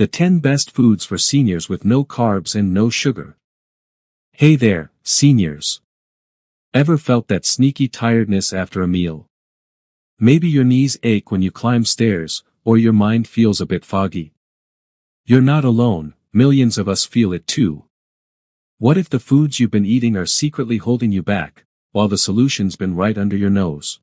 The 10 best foods for seniors with no carbs and no sugar. Hey there, seniors. Ever felt that sneaky tiredness after a meal? Maybe your knees ache when you climb stairs, or your mind feels a bit foggy. You're not alone, millions of us feel it too. What if the foods you've been eating are secretly holding you back, while the solution's been right under your nose?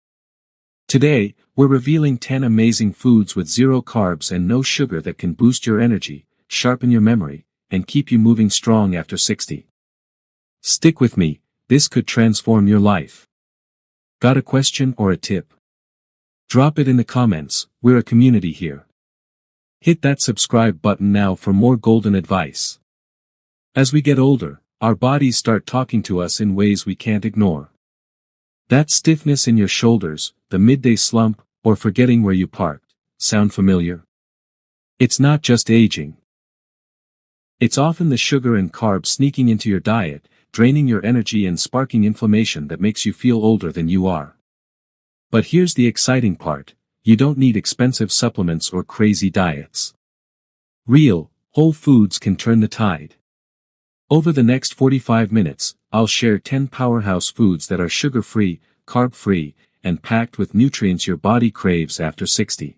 Today, we're revealing 10 amazing foods with zero carbs and no sugar that can boost your energy, sharpen your memory, and keep you moving strong after 60. Stick with me, this could transform your life. Got a question or a tip? Drop it in the comments, we're a community here. Hit that subscribe button now for more golden advice. As we get older, our bodies start talking to us in ways we can't ignore. That stiffness in your shoulders, the midday slump, or forgetting where you parked, sound familiar? It's not just aging. It's often the sugar and carbs sneaking into your diet, draining your energy and sparking inflammation that makes you feel older than you are. But here's the exciting part, you don't need expensive supplements or crazy diets. Real, whole foods can turn the tide. Over the next 45 minutes, I'll share 10 powerhouse foods that are sugar-free, carb-free, and packed with nutrients your body craves after 60.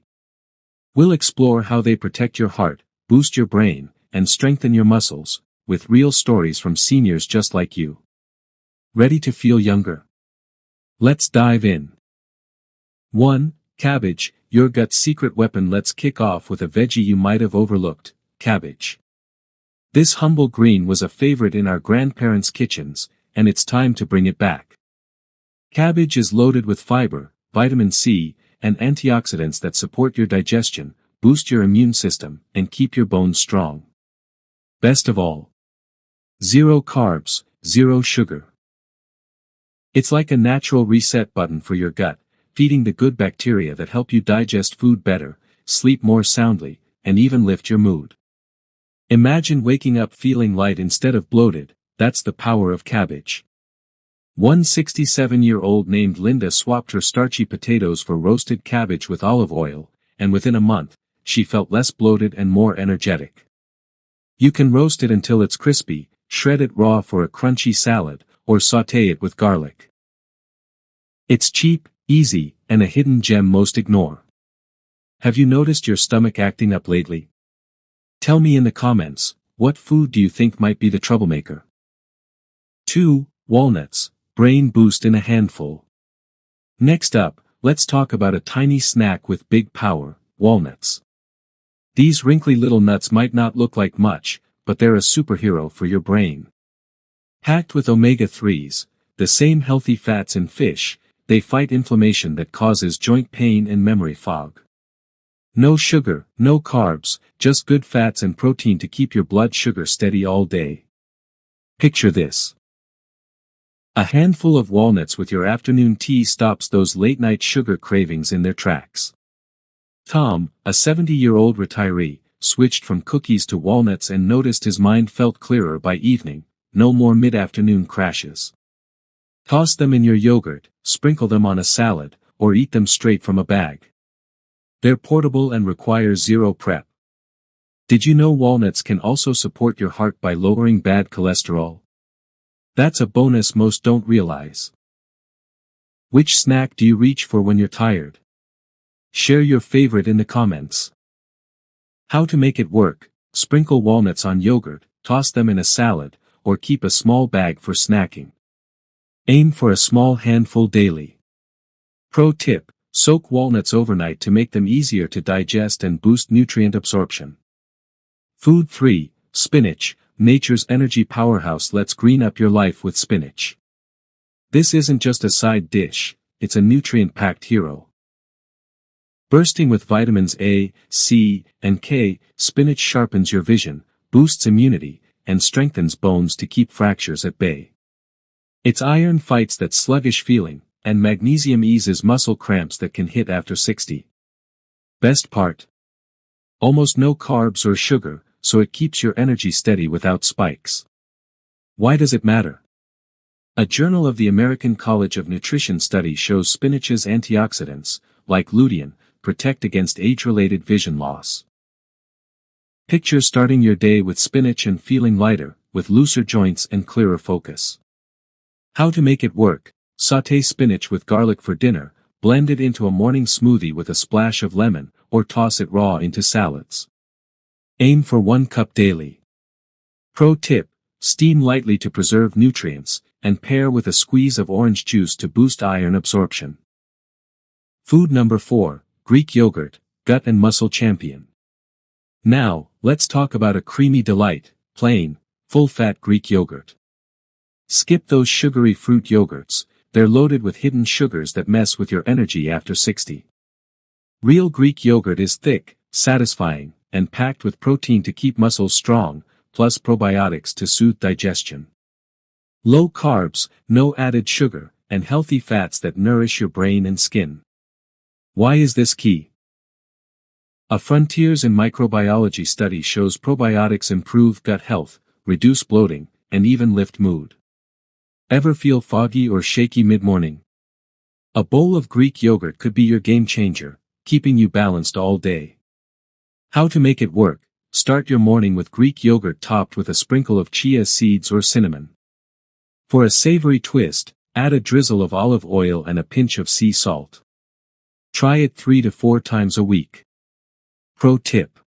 We'll explore how they protect your heart, boost your brain, and strengthen your muscles, with real stories from seniors just like you. Ready to feel younger? Let's dive in. 1. Cabbage, your gut's secret weapon. Let's kick off with a veggie you might have overlooked, cabbage. This humble green was a favorite in our grandparents' kitchens, and it's time to bring it back. Cabbage is loaded with fiber, vitamin C, and antioxidants that support your digestion, boost your immune system, and keep your bones strong. Best of all, zero carbs, zero sugar. It's like a natural reset button for your gut, feeding the good bacteria that help you digest food better, sleep more soundly, and even lift your mood. Imagine waking up feeling light instead of bloated, that's the power of cabbage. One 67-year-old named Linda swapped her starchy potatoes for roasted cabbage with olive oil, and within a month, she felt less bloated and more energetic. You can roast it until it's crispy, shred it raw for a crunchy salad, or sauté it with garlic. It's cheap, easy, and a hidden gem most ignore. Have you noticed your stomach acting up lately? Tell me in the comments, what food do you think might be the troublemaker? 2. Walnuts, brain boost in a handful. Next up, let's talk about a tiny snack with big power, walnuts. These wrinkly little nuts might not look like much, but they're a superhero for your brain. Packed with omega-3s, the same healthy fats in fish, they fight inflammation that causes joint pain and memory fog. No sugar, no carbs, just good fats and protein to keep your blood sugar steady all day. Picture this. A handful of walnuts with your afternoon tea stops those late-night sugar cravings in their tracks. Tom, a 70-year-old retiree, switched from cookies to walnuts and noticed his mind felt clearer by evening, no more mid-afternoon crashes. Toss them in your yogurt, sprinkle them on a salad, or eat them straight from a bag. They're portable and require zero prep. Did you know walnuts can also support your heart by lowering bad cholesterol? That's a bonus most don't realize. Which snack do you reach for when you're tired? Share your favorite in the comments. How to make it work: sprinkle walnuts on yogurt, toss them in a salad, or keep a small bag for snacking. Aim for a small handful daily. Pro tip: soak walnuts overnight to make them easier to digest and boost nutrient absorption. Food 3, spinach, nature's energy powerhouse. Let's green up your life with spinach. This isn't just a side dish, it's a nutrient-packed hero. Bursting with vitamins A, C, and K, spinach sharpens your vision, boosts immunity, and strengthens bones to keep fractures at bay. Its iron fights that sluggish feeling, and magnesium eases muscle cramps that can hit after 60. Best part? Almost no carbs or sugar, so it keeps your energy steady without spikes. Why does it matter? A Journal of the American College of Nutrition study shows spinach's antioxidants, like lutein, protect against age-related vision loss. Picture starting your day with spinach and feeling lighter, with looser joints and clearer focus. How to make it work: sauté spinach with garlic for dinner, blend it into a morning smoothie with a splash of lemon, or toss it raw into salads. Aim for 1 cup daily. Pro tip: steam lightly to preserve nutrients, and pair with a squeeze of orange juice to boost iron absorption. Food number 4, Greek yogurt, gut and muscle champion. Now, let's talk about a creamy delight, plain, full-fat Greek yogurt. Skip those sugary fruit yogurts, they're loaded with hidden sugars that mess with your energy after 60. Real Greek yogurt is thick, satisfying, and packed with protein to keep muscles strong, plus probiotics to soothe digestion. Low carbs, no added sugar, and healthy fats that nourish your brain and skin. Why is this key? A Frontiers in Microbiology study shows probiotics improve gut health, reduce bloating, and even lift mood. Ever feel foggy or shaky mid-morning? A bowl of Greek yogurt could be your game changer, keeping you balanced all day. How to make it work: start your morning with Greek yogurt topped with a sprinkle of chia seeds or cinnamon. For a savory twist, add a drizzle of olive oil and a pinch of sea salt. Try it 3 to 4 times a week. Pro tip: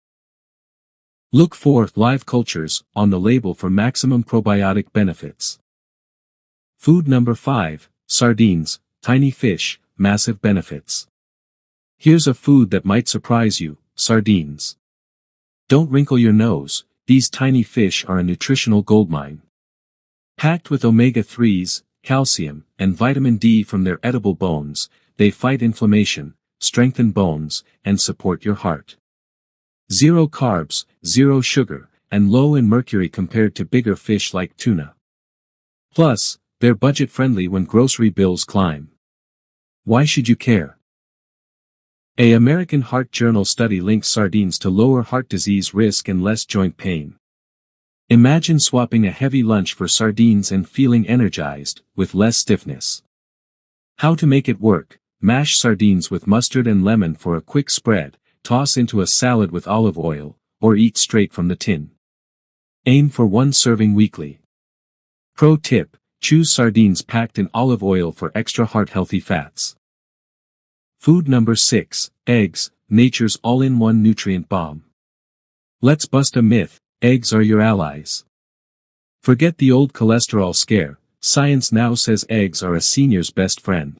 look for live cultures on the label for maximum probiotic benefits. Food number 5, sardines, tiny fish, massive benefits. Here's a food that might surprise you: sardines. Don't wrinkle your nose, these tiny fish are a nutritional goldmine. Packed with omega-3s, calcium, and vitamin D from their edible bones, they fight inflammation, strengthen bones, and support your heart. 0 carbs, 0 sugar, and low in mercury compared to bigger fish like tuna. Plus, they're budget-friendly when grocery bills climb. Why should you care? A American Heart Journal study links sardines to lower heart disease risk and less joint pain. Imagine swapping a heavy lunch for sardines and feeling energized, with less stiffness. How to make it work: mash sardines with mustard and lemon for a quick spread, toss into a salad with olive oil, or eat straight from the tin. Aim for 1 serving weekly. Pro tip: choose sardines packed in olive oil for extra heart-healthy fats. Food number 6, eggs, nature's all-in-one nutrient bomb. Let's bust a myth: eggs are your allies. Forget the old cholesterol scare, science now says eggs are a senior's best friend.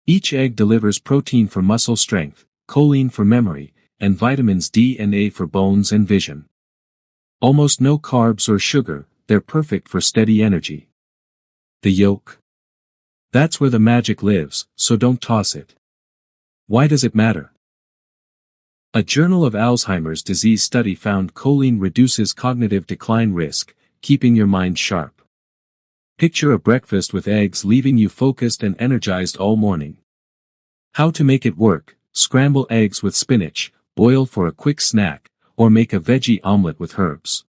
Each egg delivers protein for muscle strength, choline for memory, and vitamins D and A for bones and vision. Almost no carbs or sugar, they're perfect for steady energy. The yolk? That's where the magic lives, so don't toss it. Why does it matter? A Journal of Alzheimer's Disease study found choline reduces cognitive decline risk, keeping your mind sharp. Picture a breakfast with eggs leaving you focused and energized all morning. How to make it work: scramble eggs with spinach, boil for a quick snack, or make a veggie omelet with herbs.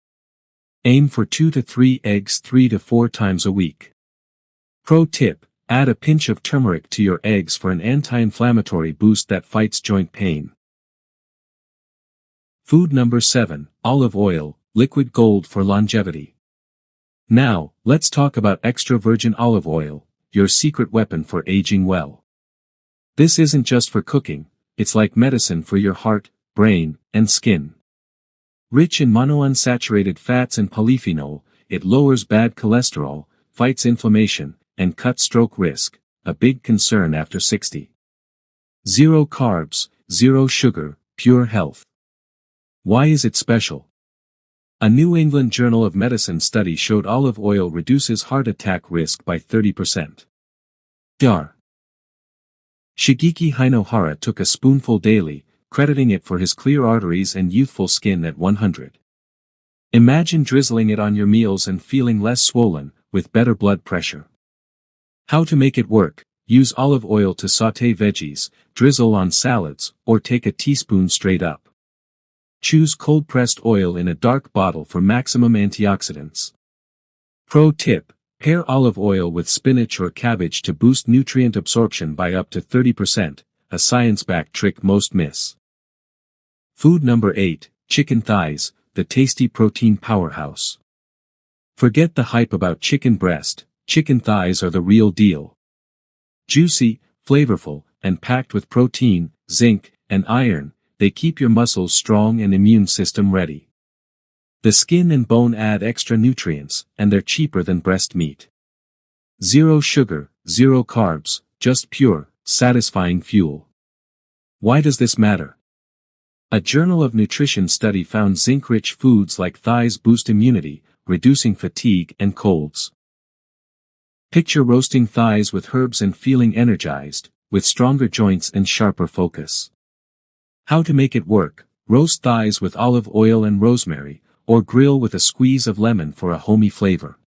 Aim for 2 to 3 eggs 3 to 4 times a week. Pro tip: add a pinch of turmeric to your eggs for an anti-inflammatory boost that fights joint pain. Food number 7, olive oil, liquid gold for longevity. Now, let's talk about extra virgin olive oil, your secret weapon for aging well. This isn't just for cooking, it's like medicine for your heart, brain, and skin. Rich in monounsaturated fats and polyphenol, it lowers bad cholesterol, fights inflammation, and cuts stroke risk, a big concern after 60. 0 carbs, 0 sugar, pure health. Why is it special? A New England Journal of Medicine study showed olive oil reduces heart attack risk by 30%. Dar. Shigeki Hinohara took a spoonful daily, crediting it for his clear arteries and youthful skin at 100. Imagine drizzling it on your meals and feeling less swollen, with better blood pressure. How to make it work: use olive oil to sauté veggies, drizzle on salads, or take a teaspoon straight up. Choose cold-pressed oil in a dark bottle for maximum antioxidants. Pro tip: pair olive oil with spinach or cabbage to boost nutrient absorption by up to 30%, a science-backed trick most miss. Food number 8, chicken thighs, the tasty protein powerhouse. Forget the hype about chicken breast, chicken thighs are the real deal. Juicy, flavorful, and packed with protein, zinc, and iron, they keep your muscles strong and immune system ready. The skin and bone add extra nutrients, and they're cheaper than breast meat. Zero sugar, zero carbs, just pure, satisfying fuel. Why does this matter? A Journal of Nutrition study found zinc-rich foods like thighs boost immunity, reducing fatigue and colds. Picture roasting thighs with herbs and feeling energized, with stronger joints and sharper focus. How to make it work: roast thighs with olive oil and rosemary, or grill with a squeeze of lemon for a homey flavor.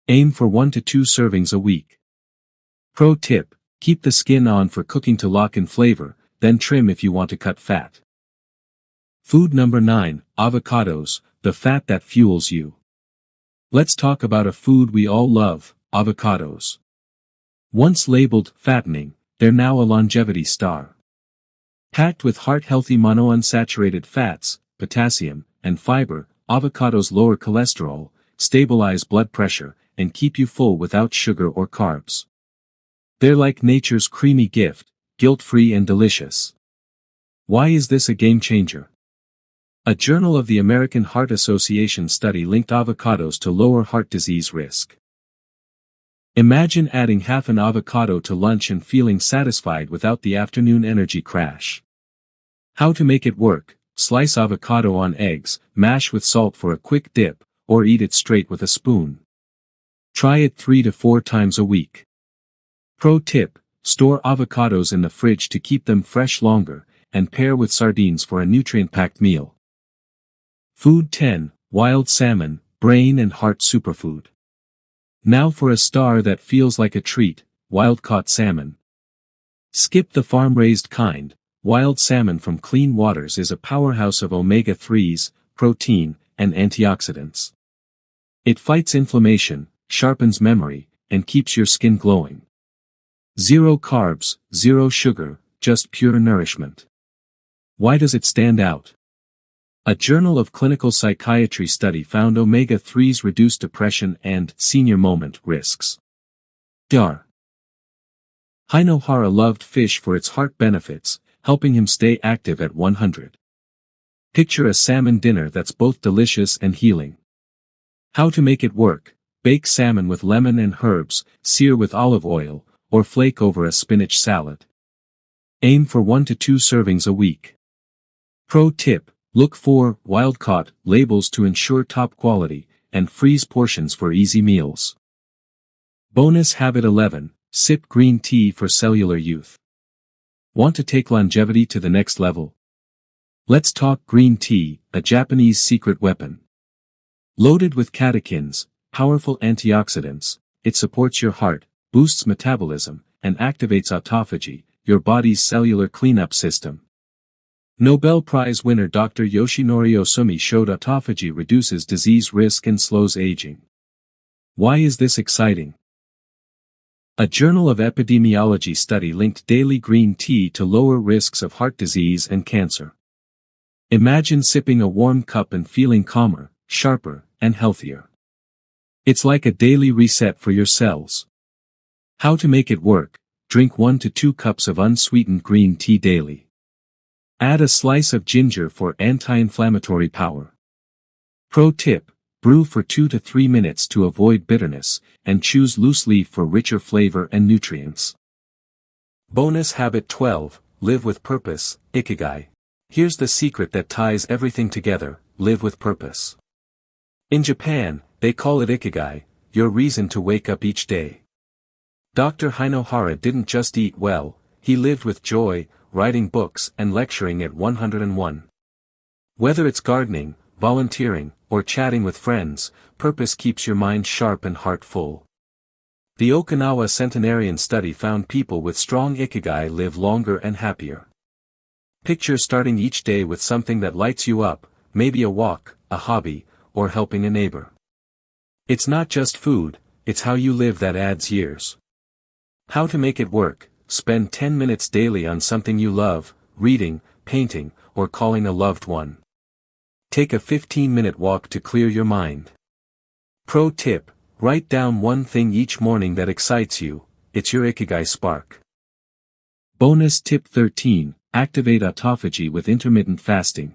Aim for 1 to 2 servings a week. Pro tip: keep the skin on for cooking to lock in flavor, then trim if you want to cut fat. Food number 9, avocados, the fat that fuels you. Let's talk about a food we all love, avocados. Once labeled fattening, they're now a longevity star. Packed with heart-healthy monounsaturated fats, potassium, and fiber, avocados lower cholesterol, stabilize blood pressure, and keep you full without sugar or carbs. They're like nature's creamy gift, guilt-free and delicious. Why is this a game changer? A Journal of the American Heart Association study linked avocados to lower heart disease risk. Imagine adding half an avocado to lunch and feeling satisfied without the afternoon energy crash. How to make it work: slice avocado on eggs, mash with salt for a quick dip, or eat it straight with a spoon. Try it 3 to 4 times a week. Pro tip: store avocados in the fridge to keep them fresh longer, and pair with sardines for a nutrient-packed meal. Food 10, wild salmon, brain and heart superfood. Now for a star that feels like a treat, wild-caught salmon. Skip the farm-raised kind. Wild salmon from clean waters is a powerhouse of omega-3s, protein, and antioxidants. It fights inflammation, sharpens memory, and keeps your skin glowing. Zero carbs, zero sugar, just pure nourishment. Why does it stand out? A Journal of Clinical Psychiatry study found omega-3s reduce depression and senior moment risks. Dar. Hinohara loved fish for its heart benefits, helping him stay active at 100. Picture a salmon dinner that's both delicious and healing. How to make it work: bake salmon with lemon and herbs, sear with olive oil, or flake over a spinach salad. Aim for 1 to 2 servings a week. Pro tip: look for wild-caught labels to ensure top quality, and freeze portions for easy meals. Bonus habit 11, sip green tea for cellular youth. Want to take longevity to the next level? Let's talk green tea, a Japanese secret weapon. Loaded with catechins, powerful antioxidants, it supports your heart, boosts metabolism, and activates autophagy, your body's cellular cleanup system. Nobel Prize winner Dr. Yoshinori Ohsumi showed autophagy reduces disease risk and slows aging. Why is this exciting? A Journal of Epidemiology study linked daily green tea to lower risks of heart disease and cancer. Imagine sipping a warm cup and feeling calmer, sharper, and healthier. It's like a daily reset for your cells. How to make it work: drink 1 to 2 cups of unsweetened green tea daily. Add a slice of ginger for anti-inflammatory power. Pro tip: brew for 2 to 3 minutes to avoid bitterness, and choose loose leaf for richer flavor and nutrients. Bonus habit 12, live with purpose, ikigai. Here's the secret that ties everything together: live with purpose. In Japan, they call it ikigai, your reason to wake up each day. Dr. Hinohara didn't just eat well, he lived with joy, writing books and lecturing at 101. Whether it's gardening, volunteering, or chatting with friends, purpose keeps your mind sharp and heart full. The Okinawa centenarian study found people with strong ikigai live longer and happier. Picture starting each day with something that lights you up, maybe a walk, a hobby, or helping a neighbor. It's not just food, it's how you live that adds years. How to make it work: spend 10 minutes daily on something you love, reading, painting, or calling a loved one. Take a 15-minute walk to clear your mind. Pro tip: write down one thing each morning that excites you. It's your ikigai spark. Bonus tip 13, activate autophagy with intermittent fasting.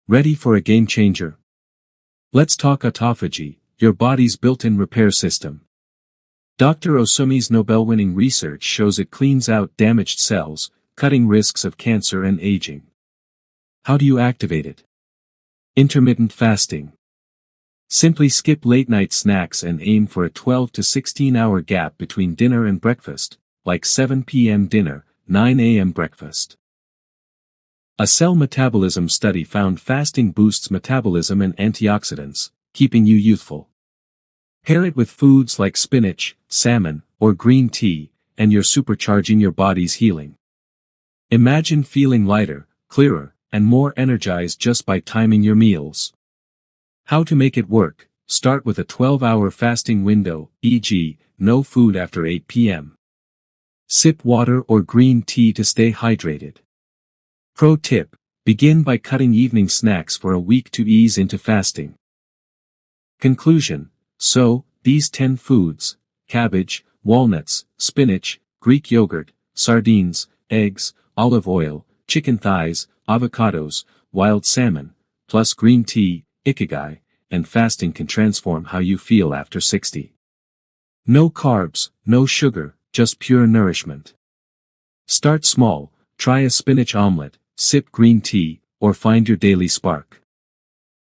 Ready for a game changer? Let's talk autophagy, your body's built-in repair system. Dr. Osumi's Nobel-winning research shows it cleans out damaged cells, cutting risks of cancer and aging. How do you activate it? Intermittent fasting. Simply skip late-night snacks and aim for a 12 to 16-hour gap between dinner and breakfast, like 7 p.m. dinner, 9 a.m. breakfast. A cell metabolism study found fasting boosts metabolism and antioxidants, keeping you youthful. Pair it with foods like spinach, salmon, or green tea, and you're supercharging your body's healing. Imagine feeling lighter, clearer, and more energized just by timing your meals. How to make it work: start with a 12-hour fasting window, e.g., no food after 8 p.m. Sip water or green tea to stay hydrated. Pro tip: begin by cutting evening snacks for a week to ease into fasting. Conclusion: so, these 10 foods: cabbage, walnuts, spinach, Greek yogurt, sardines, eggs, olive oil, chicken thighs, avocados, wild salmon, plus green tea, ikigai, and fasting can transform how you feel after 60. No carbs, no sugar, just pure nourishment. Start small, try a spinach omelette, sip green tea, or find your daily spark.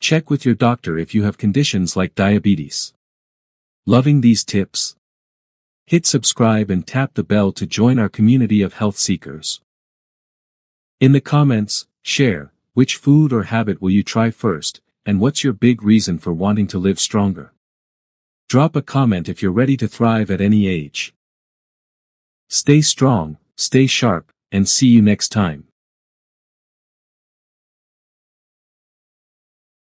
Check with your doctor if you have conditions like diabetes. Loving these tips? Hit subscribe and tap the bell to join our community of health seekers. In the comments, share, which food or habit will you try first, and what's your big reason for wanting to live stronger? Drop a comment if you're ready to thrive at any age. Stay strong, stay sharp, and see you next time.